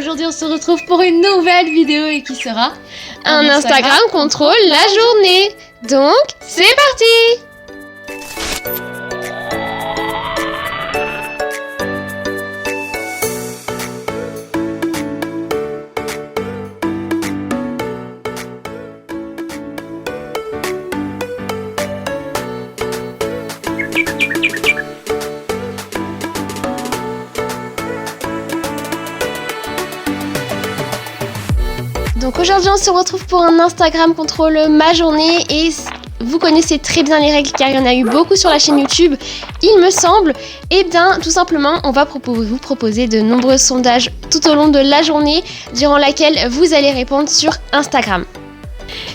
aujourd'hui on se retrouve pour une nouvelle vidéo et qui sera un Instagram contrôle la journée. Donc, c'est parti! Donc aujourd'hui on se retrouve pour un Instagram contrôle ma journée et vous connaissez très bien les règles car il y en a eu beaucoup sur la chaîne YouTube, il me semble. Et bien tout simplement on va vous proposer de nombreux sondages tout au long de la journée durant laquelle vous allez répondre sur Instagram.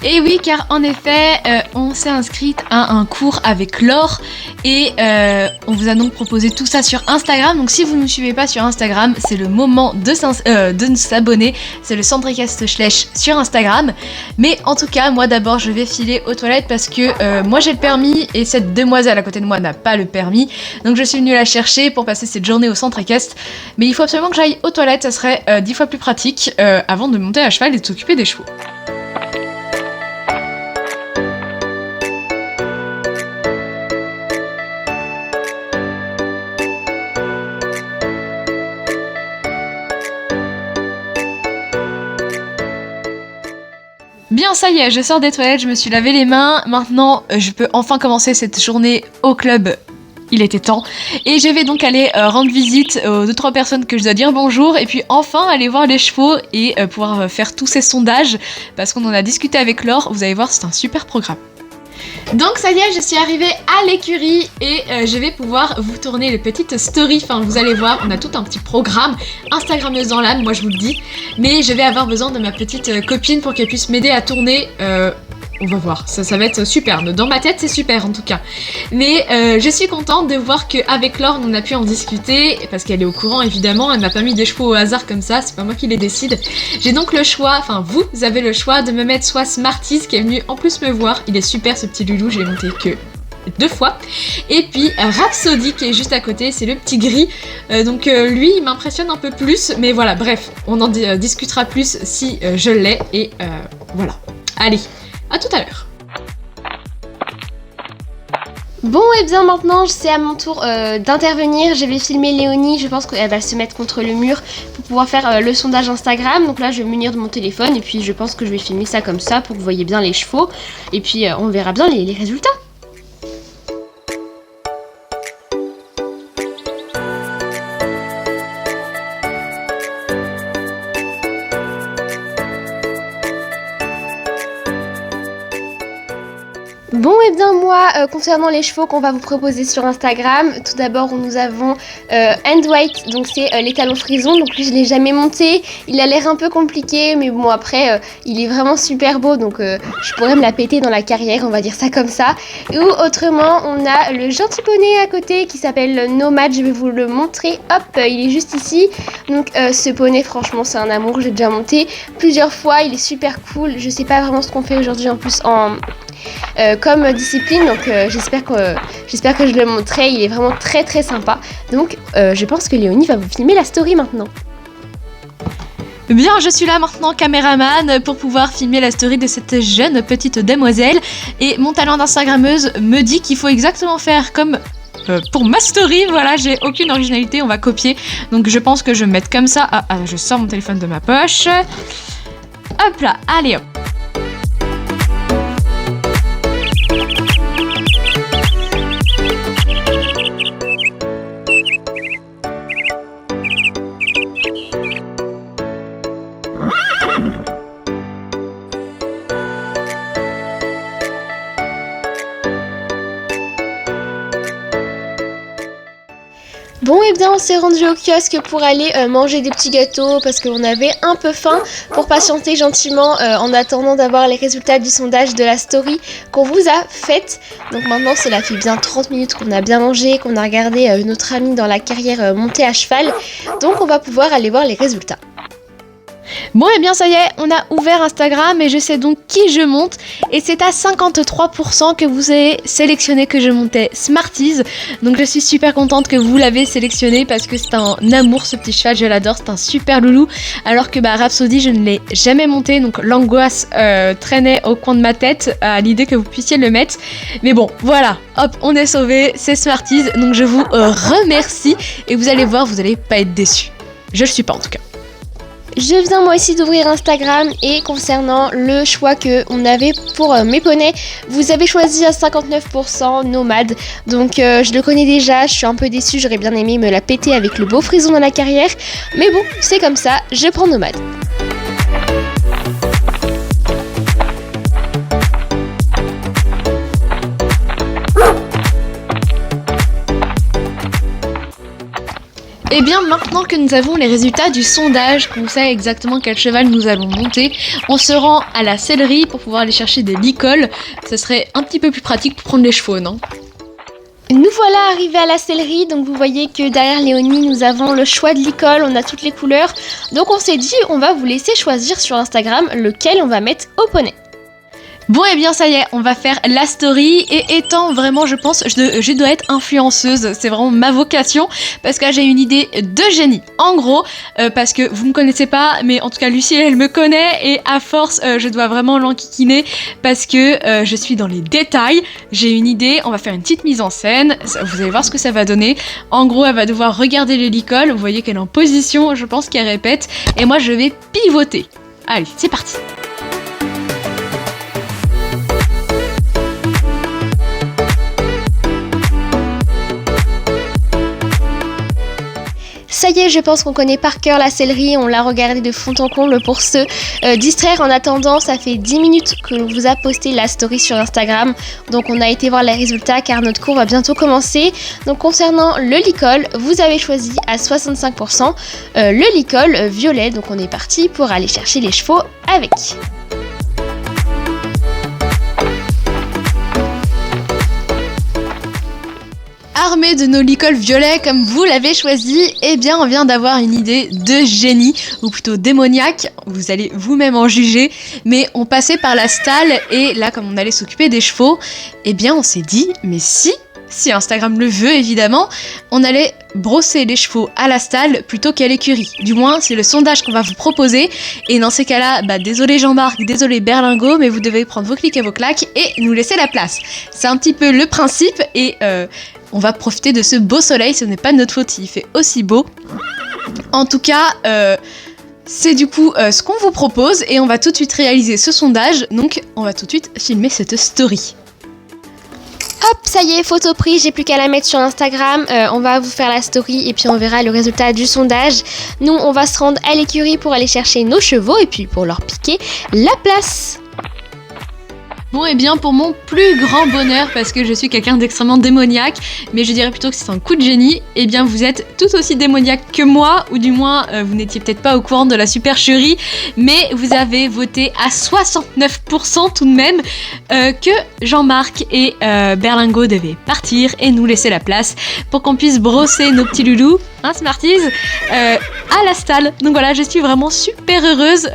Et oui, car en effet, on s'est inscrite à un cours avec Laure et on vous a donc proposé tout ça sur Instagram. Donc si vous ne nous suivez pas sur Instagram, c'est le moment de s'abonner. C'est le Centricast / sur Instagram. Mais en tout cas, moi d'abord, je vais filer aux toilettes parce que moi j'ai le permis et cette demoiselle à côté de moi n'a pas le permis. Donc je suis venue la chercher pour passer cette journée au Centricast. Mais il faut absolument que j'aille aux toilettes, ça serait 10 fois plus pratique avant de monter à cheval et de s'occuper des chevaux. Bien, ça y est, je sors des toilettes, je me suis lavé les mains. Maintenant, je peux enfin commencer cette journée au club. Il était temps. Et je vais donc aller rendre visite aux 2-3 personnes que je dois dire bonjour. Et puis enfin aller voir les chevaux et pouvoir faire tous ces sondages. Parce qu'on en a discuté avec Laure. Vous allez voir, c'est un super programme. Donc ça y est, je suis arrivée à l'écurie et je vais pouvoir vous tourner les petites stories. Enfin, vous allez voir, on a tout un petit programme Instagrammeuse dans l'âme, moi je vous le dis. Mais je vais avoir besoin de ma petite copine pour qu'elle puisse m'aider à tourner. On va voir, ça va être super. Dans ma tête, c'est super en tout cas. Mais je suis contente de voir qu'avec Laure, on a pu en discuter parce qu'elle est au courant évidemment. Elle m'a pas mis des chevaux au hasard comme ça, c'est pas moi qui les décide. J'ai donc le choix, enfin vous avez le choix de me mettre soit Smarties qui est venu en plus me voir. Il est super ce petit loulou, je l'ai monté que 2 fois. Et puis Rhapsody qui est juste à côté, c'est le petit gris. Donc lui, il m'impressionne un peu plus. Mais voilà, bref, on en discutera plus si je l'ai. Et voilà. Allez. À tout à l'heure. Bon et bien maintenant c'est à mon tour d'intervenir, je vais filmer Léonie, je pense qu'elle va se mettre contre le mur pour pouvoir faire le sondage Instagram. Donc là je vais me munir de mon téléphone et puis je pense que je vais filmer ça comme ça pour que vous voyez bien les chevaux. Et puis on verra bien les résultats. Bon et bien moi, concernant les chevaux qu'on va vous proposer sur Instagram, tout d'abord nous avons Hand White, donc c'est l'étalon frison, donc lui je l'ai jamais monté, il a l'air un peu compliqué mais bon après il est vraiment super beau donc je pourrais me la péter dans la carrière, on va dire ça comme ça. Ou autrement on a le gentil poney à côté qui s'appelle Nomad, je vais vous le montrer, hop il est juste ici. Donc ce poney franchement c'est un amour, j'ai déjà monté plusieurs fois, il est super cool, je sais pas vraiment ce qu'on fait aujourd'hui en plus comme discipline, donc j'espère que je le montrerai, il est vraiment très très sympa. Donc je pense que Léonie va vous filmer la story maintenant. Bien, je suis là maintenant, caméraman, pour pouvoir filmer la story de cette jeune petite demoiselle. Et mon talent d'instagrammeuse me dit qu'il faut exactement faire comme pour ma story. Voilà, j'ai aucune originalité, on va copier. Donc je pense que je vais me mettre comme ça. Je sors mon téléphone de ma poche. Hop là, allez hop. Bon et bien on s'est rendu au kiosque pour aller manger des petits gâteaux parce qu'on avait un peu faim pour patienter gentiment en attendant d'avoir les résultats du sondage de la story qu'on vous a faite. Donc maintenant cela fait bien 30 minutes qu'on a bien mangé, qu'on a regardé notre ami dans la carrière monter à cheval. Donc on va pouvoir aller voir les résultats. Bon et bien ça y est, on a ouvert Instagram et je sais donc qui je monte et c'est à 53% que vous avez sélectionné que je montais Smarties. Donc je suis super contente que vous l'avez sélectionné parce que c'est un amour ce petit cheval, je l'adore, c'est un super loulou. Alors que Rhapsody je ne l'ai jamais monté, donc l'angoisse traînait au coin de ma tête à l'idée que vous puissiez le mettre. Mais bon voilà, hop on est sauvés, c'est Smarties, donc je vous remercie et vous allez voir, vous allez pas être déçus. Je le suis pas en tout cas. Je viens moi aussi d'ouvrir Instagram et concernant le choix qu'on avait pour mes poneys, vous avez choisi à 59% Nomade. Donc je le connais déjà, je suis un peu déçue, j'aurais bien aimé me la péter avec le beau frison dans la carrière. Mais bon, c'est comme ça, je prends Nomade. Et bien maintenant que nous avons les résultats du sondage, qu'on sait exactement quel cheval nous allons monter, on se rend à la sellerie pour pouvoir aller chercher des licoles. Ce serait un petit peu plus pratique pour prendre les chevaux, non ? Nous voilà arrivés à la sellerie, donc vous voyez que derrière Léonie nous avons le choix de licol, on a toutes les couleurs. Donc on s'est dit on va vous laisser choisir sur Instagram lequel on va mettre au poney. Bon et bien ça y est, on va faire la story et étant vraiment je pense, je dois être influenceuse, c'est vraiment ma vocation parce que j'ai une idée de génie. En gros, parce que vous me connaissez pas, mais en tout cas Lucie elle me connaît et à force je dois vraiment l'enquiquiner parce que je suis dans les détails. J'ai une idée, on va faire une petite mise en scène, vous allez voir ce que ça va donner. En gros elle va devoir regarder les licoles, vous voyez qu'elle est en position, je pense qu'elle répète et moi je vais pivoter. Allez, c'est parti. Ça y est, je pense qu'on connaît par cœur la sellerie, on l'a regardé de fond en comble pour se distraire. En attendant, ça fait 10 minutes que l'on vous a posté la story sur Instagram, donc on a été voir les résultats car notre cours va bientôt commencer. Donc concernant le licol, vous avez choisi à 65% le licol violet, donc on est parti pour aller chercher les chevaux avec. Armé de nos licoles violets comme vous l'avez choisi, eh bien on vient d'avoir une idée de génie, ou plutôt démoniaque, vous allez vous-même en juger, mais on passait par la stalle et là comme on allait s'occuper des chevaux, eh bien on s'est dit, mais si Instagram le veut évidemment, on allait brosser les chevaux à la stalle plutôt qu'à l'écurie. Du moins, c'est le sondage qu'on va vous proposer. Et dans ces cas-là, désolé Jean-Marc, désolé Berlingot, mais vous devez prendre vos clics et vos claques et nous laisser la place. C'est un petit peu le principe et on va profiter de ce beau soleil, ce n'est pas de notre faute, il fait aussi beau. En tout cas, c'est du coup ce qu'on vous propose et on va tout de suite réaliser ce sondage. Donc, on va tout de suite filmer cette story. Hop, ça y est, photo prise, j'ai plus qu'à la mettre sur Instagram. On va vous faire la story et puis on verra le résultat du sondage. Nous, on va se rendre à l'écurie pour aller chercher nos chevaux et puis pour leur piquer la place. Bon et bien pour mon plus grand bonheur, parce que je suis quelqu'un d'extrêmement démoniaque, mais je dirais plutôt que c'est un coup de génie, et bien vous êtes tout aussi démoniaque que moi, ou du moins vous n'étiez peut-être pas au courant de la supercherie, mais vous avez voté à 69% tout de même que Jean-Marc et Berlingot devaient partir et nous laisser la place pour qu'on puisse brosser nos petits loulous, hein Smarties, à la stalle. Donc voilà, je suis vraiment super heureuse,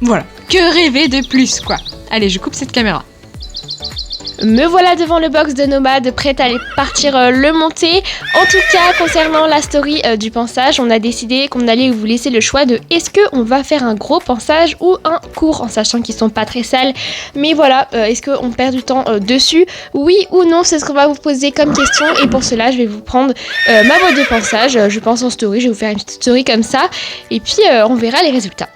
voilà, que rêver de plus quoi. Allez, je coupe cette caméra. Me voilà devant le box de Nomade, prête à aller partir le monter. En tout cas, concernant la story du pansage, on a décidé qu'on allait vous laisser le choix de est-ce qu'on va faire un gros pansage ou un court, en sachant qu'ils sont pas très sales. Mais voilà, est-ce qu'on perd du temps dessus? Oui ou non, c'est ce qu'on va vous poser comme question. Et pour cela, je vais vous prendre ma boîte de pansage. Je pense en story, je vais vous faire une petite story comme ça. Et puis, on verra les résultats.